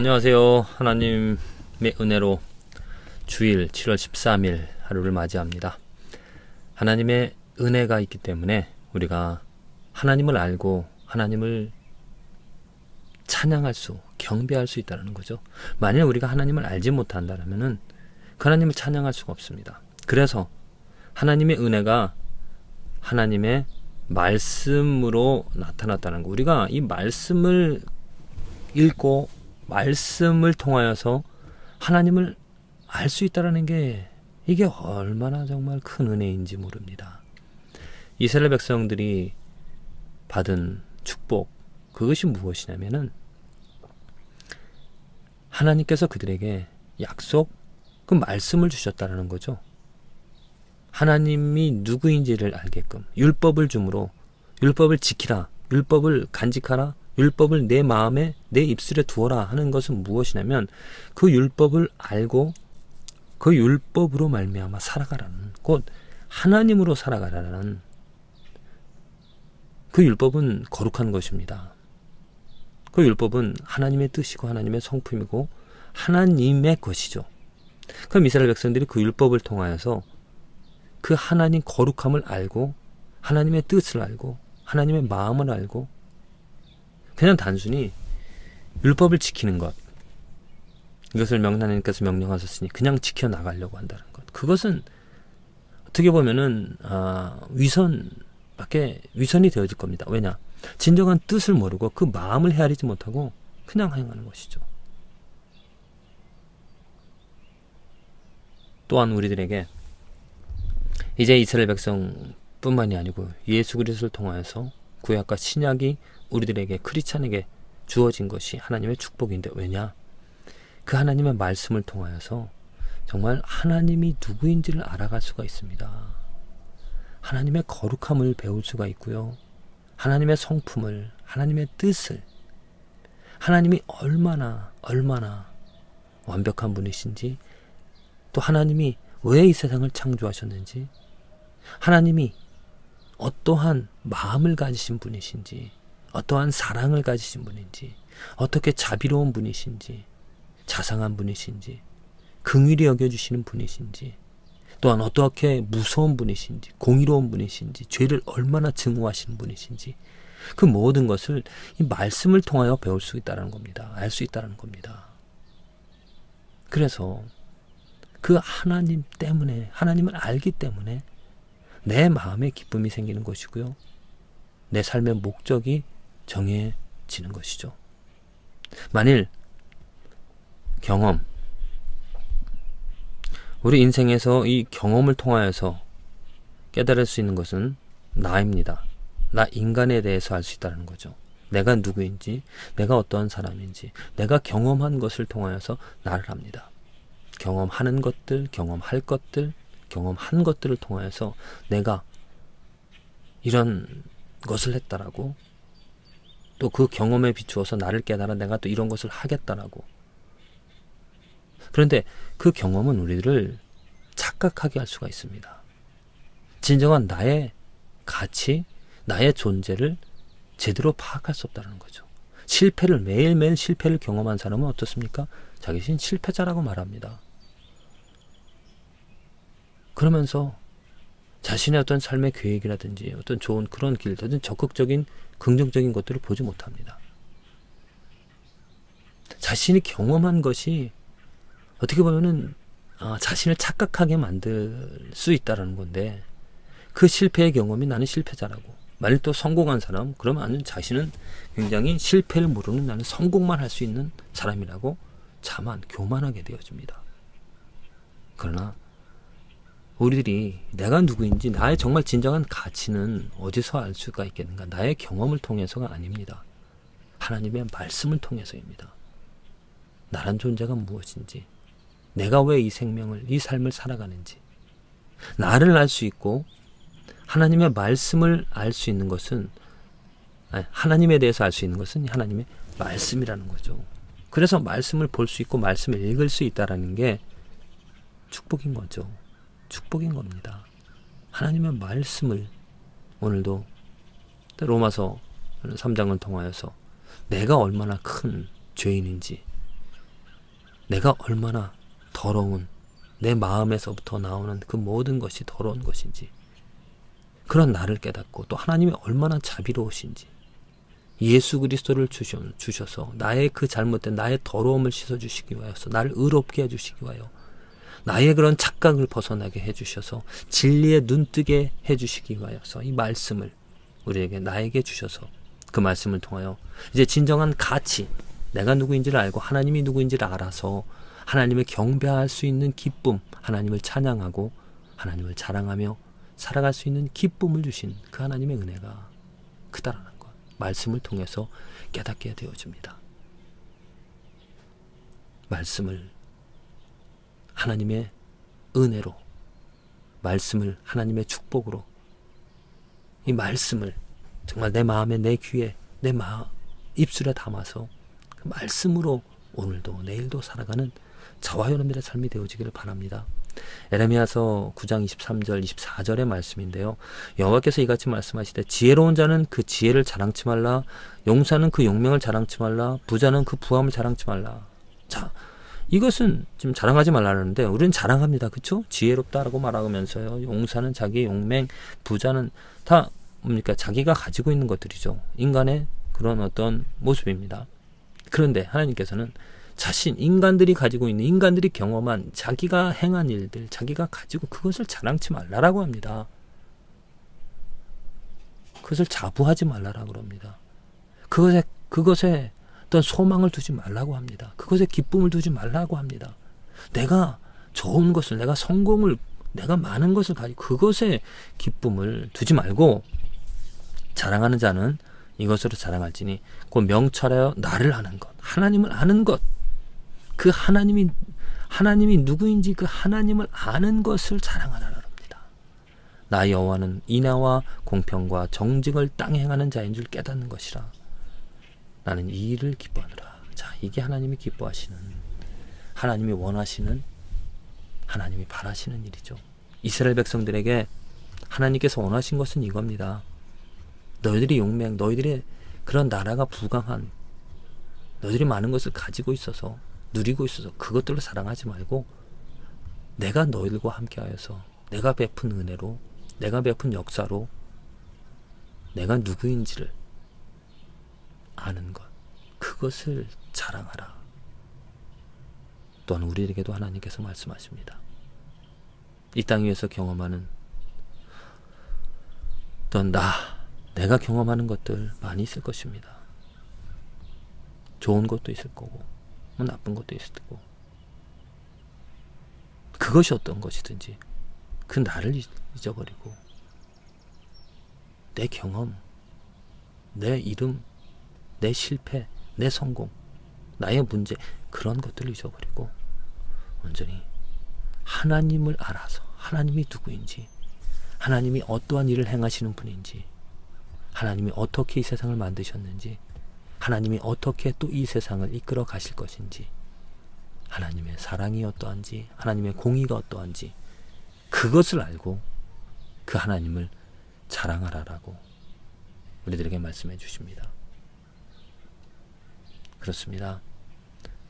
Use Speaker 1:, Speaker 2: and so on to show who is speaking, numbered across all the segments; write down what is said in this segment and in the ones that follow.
Speaker 1: 네, 안녕하세요. 하나님의 은혜로 주일 7월 13일 하루를 맞이합니다. 하나님의 은혜가 있기 때문에 우리가 하나님을 알고 하나님을 찬양할 수, 경배할 수 있다는 거죠. 만일 우리가 하나님을 알지 못한다면 그 하나님을 찬양할 수가 없습니다. 그래서 하나님의 은혜가 하나님의 말씀으로 나타났다는 거. 우리가 이 말씀을 읽고 말씀을 통하여서 하나님을 알 수 있다는 게 이게 얼마나 정말 큰 은혜인지 모릅니다. 이스라엘 백성들이 받은 축복, 그것이 무엇이냐면은 하나님께서 그들에게 약속, 그 말씀을 주셨다는 거죠. 하나님이 누구인지를 알게끔 율법을 주므로 율법을 지키라, 율법을 간직하라, 율법을 내 마음에 내 입술에 두어라 하는 것은 무엇이냐면 그 율법을 알고 그 율법으로 말미암아 살아가라는, 곧 하나님으로 살아가라는, 그 율법은 거룩한 것입니다. 그 율법은 하나님의 뜻이고 하나님의 성품이고 하나님의 것이죠. 그럼 이스라엘 백성들이 그 율법을 통하여서 그 하나님 거룩함을 알고 하나님의 뜻을 알고 하나님의 마음을 알고 그냥 단순히 율법을 지키는 것, 이것을 하나님께서 명령하셨으니 그냥 지켜나가려고 한다는 것, 그것은 어떻게 보면은 위선이 되어질 겁니다. 왜냐? 진정한 뜻을 모르고 그 마음을 헤아리지 못하고 그냥 행하는 것이죠. 또한 우리들에게 이제 이스라엘 백성뿐만이 아니고 예수 그리스도를 통하여서 구약과 신약이 우리들에게, 크리스찬에게 주어진 것이 하나님의 축복인데, 왜냐? 그 하나님의 말씀을 통하여서 정말 하나님이 누구인지를 알아갈 수가 있습니다. 하나님의 거룩함을 배울 수가 있고요. 하나님의 성품을, 하나님의 뜻을, 하나님이 얼마나 완벽한 분이신지, 또 하나님이 왜 이 세상을 창조하셨는지, 하나님이 어떠한 마음을 가지신 분이신지, 어떠한 사랑을 가지신 분인지, 어떻게 자비로운 분이신지, 자상한 분이신지, 긍휼히 여겨주시는 분이신지, 또한 어떻게 무서운 분이신지, 공의로운 분이신지, 죄를 얼마나 증오하시는 분이신지, 그 모든 것을 이 말씀을 통하여 배울 수 있다는 겁니다. 알 수 있다는 겁니다. 그래서 그 하나님 때문에, 하나님을 알기 때문에 내 마음에 기쁨이 생기는 것이고요. 내 삶의 목적이 정해지는 것이죠. 만일 우리 인생에서 이 경험을 통하여서 깨달을 수 있는 것은 나입니다. 나 인간에 대해서 알 수 있다는 거죠. 내가 누구인지, 내가 어떠한 사람인지, 내가 경험한 것을 통하여서 나를 압니다. 경험하는 것들, 경험할 것들, 경험한 것들을 통하여서 내가 이런 것을 했다라고, 또 그 경험에 비추어서 나를 깨달아 내가 또 이런 것을 하겠다라고. 그런데 그 경험은 우리들을 착각하게 할 수가 있습니다. 진정한 나의 가치, 나의 존재를 제대로 파악할 수 없다는 거죠. 매일매일 실패를 경험한 사람은 어떻습니까? 자기 자신 실패자라고 말합니다. 그러면서 자신의 어떤 삶의 계획이라든지 어떤 좋은 그런 길, 어떤 적극적인 긍정적인 것들을 보지 못합니다. 자신이 경험한 것이 어떻게 보면은 자신을 착각하게 만들 수 있다는 건데, 그 실패의 경험이 나는 실패자라고, 만일 또 성공한 사람, 그러면 자신은 굉장히 실패를 모르는, 나는 성공만 할 수 있는 사람이라고 교만하게 되어집니다. 그러나 우리들이 내가 누구인지, 나의 정말 진정한 가치는 어디서 알 수가 있겠는가? 나의 경험을 통해서가 아닙니다. 하나님의 말씀을 통해서입니다. 나란 존재가 무엇인지, 내가 왜 이 생명을, 이 삶을 살아가는지, 나를 알 수 있고 하나님의 말씀을 알 수 있는 것은, 하나님에 대해서 알 수 있는 것은 하나님의 말씀이라는 거죠. 그래서 말씀을 볼 수 있고 말씀을 읽을 수 있다는 게 축복인 거죠. 축복인 겁니다. 하나님의 말씀을 오늘도 로마서 3장을 통하여서 내가 얼마나 큰 죄인인지, 내가 얼마나 더러운, 내 마음에서부터 나오는 그 모든 것이 더러운 것인지, 그런 나를 깨닫고 또 하나님이 얼마나 자비로우신지, 예수 그리스도를 주셔서 나의 그 잘못된 나의 더러움을 씻어주시기 위하여서 나를 의롭게 해주시기 위하여 나의 그런 착각을 벗어나게 해주셔서 진리에 눈뜨게 해주시기 위하여서 이 말씀을 우리에게 나에게 주셔서 그 말씀을 통하여 이제 진정한 가치, 내가 누구인지를 알고 하나님이 누구인지를 알아서 하나님을 경배할 수 있는 기쁨, 하나님을 찬양하고 하나님을 자랑하며 살아갈 수 있는 기쁨을 주신 그 하나님의 은혜가 크다라는 것, 말씀을 통해서 깨닫게 되어집니다. 말씀을 하나님의 은혜로, 말씀을 하나님의 축복으로, 이 말씀을 정말 내 마음에, 내 귀에, 내 입술에 담아서 그 말씀으로 오늘도 내일도 살아가는 저와 여러분들의 삶이 되어지기를 바랍니다. 에레미야서 9장 23절 24절의 말씀인데요. 여호와께서 이같이 말씀하시되 지혜로운 자는 그 지혜를 자랑치 말라, 용사는 그 용맹을 자랑치 말라, 부자는 그 부함을 자랑치 말라. 자, 이것은 지금 자랑하지 말라는데 우리는 자랑합니다. 그렇죠? 지혜롭다라고 말하면서요. 용사는 자기 용맹, 부자는 다 뭡니까? 자기가 가지고 있는 것들이죠. 인간의 그런 어떤 모습입니다. 그런데 하나님께서는 인간들이 가지고 있는, 인간들이 경험한 자기가 행한 일들, 자기가 가지고 그것을 자랑치 말라라고 합니다. 그것을 자부하지 말라라고 합니다. 그것에 어떤 소망을 두지 말라고 합니다. 그것에 기쁨을 두지 말라고 합니다. 내가 좋은 것을, 내가 성공을, 내가 많은 것을 가지고 그것에 기쁨을 두지 말고, 자랑하는 자는 이것으로 자랑할지니 곧 명철하여 나를 아는 것, 하나님을 아는 것, 그 하나님이 누구인지 그 하나님을 아는 것을 자랑하라라 합니다. 나 여호와는 인하와 공평과 정직을 땅에 행하는 자인 줄 깨닫는 것이라. 나는 이 일을 기뻐하노라. 자, 이게 하나님이 기뻐하시는, 하나님이 원하시는, 하나님이 바라시는 일이죠. 이스라엘 백성들에게 하나님께서 원하신 것은 이겁니다. 너희들이 용맹, 너희들의 그런 나라가 부강한, 너희들이 많은 것을 가지고 있어서, 누리고 있어서 그것들로 자랑하지 말고 내가 너희들과 함께하여서 내가 베푼 은혜로, 내가 베푼 역사로 내가 누구인지를 아는 것, 그것을 자랑하라. 또한 우리에게도 하나님께서 말씀하십니다. 이 땅 위에서 경험하는 어떤 내가 경험하는 것들 많이 있을 것입니다. 좋은 것도 있을 거고 나쁜 것도 있을 거고, 그것이 어떤 것이든지 그 나를 잊어버리고 내 경험, 내 이름, 내 실패, 내 성공, 나의 문제, 그런 것들을 잊어버리고 온전히 하나님을 알아서 하나님이 누구인지, 하나님이 어떠한 일을 행하시는 분인지, 하나님이 어떻게 이 세상을 만드셨는지, 하나님이 어떻게 또 이 세상을 이끌어 가실 것인지, 하나님의 사랑이 어떠한지, 하나님의 공의가 어떠한지, 그것을 알고 그 하나님을 자랑하라라고 우리들에게 말씀해 주십니다. 그렇습니다.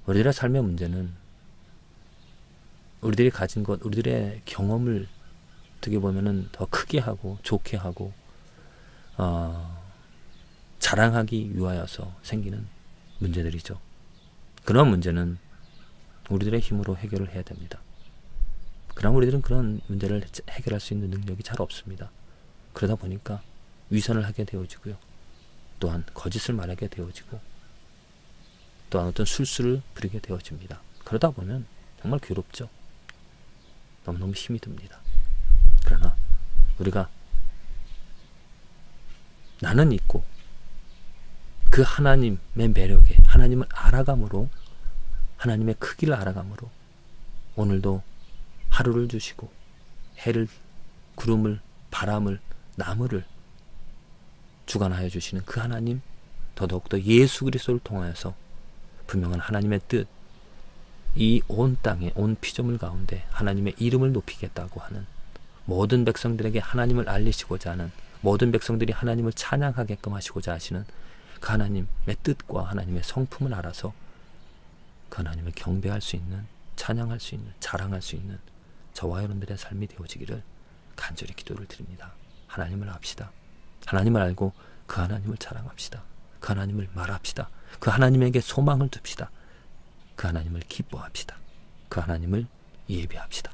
Speaker 1: 우리들의 삶의 문제는 우리들이 가진 것, 우리들의 경험을 어떻게 보면은 더 크게 하고 좋게 하고 자랑하기 위하여서 생기는 문제들이죠. 그런 문제는 우리들의 힘으로 해결을 해야 됩니다. 그러나 우리들은 그런 문제를 해결할 수 있는 능력이 잘 없습니다. 그러다 보니까 위선을 하게 되어지고요. 또한 거짓을 말하게 되어지고, 또한 어떤 술수를 부리게 되어집니다. 그러다 보면 정말 괴롭죠. 너무너무 힘이 듭니다. 그러나 우리가 나는 있고 그 하나님의 매력에, 하나님을 알아감으로, 하나님의 크기를 알아감으로 오늘도 하루를 주시고 해를, 구름을, 바람을, 나무를 주관하여 주시는 그 하나님, 더더욱더 예수 그리스도를 통하여서 분명한 하나님의 뜻, 이 온 땅에, 온 피조물 가운데 하나님의 이름을 높이겠다고 하는, 모든 백성들에게 하나님을 알리시고자 하는, 모든 백성들이 하나님을 찬양하게끔 하시고자 하시는 그 하나님의 뜻과 하나님의 성품을 알아서 그 하나님을 경배할 수 있는, 찬양할 수 있는, 자랑할 수 있는 저와 여러분들의 삶이 되어지기를 간절히 기도를 드립니다. 하나님을 압시다. 하나님을 알고 그 하나님을 자랑합시다. 그 하나님을 말합시다. 그 하나님에게 소망을 둡시다. 그 하나님을 기뻐합시다. 그 하나님을 예배합시다.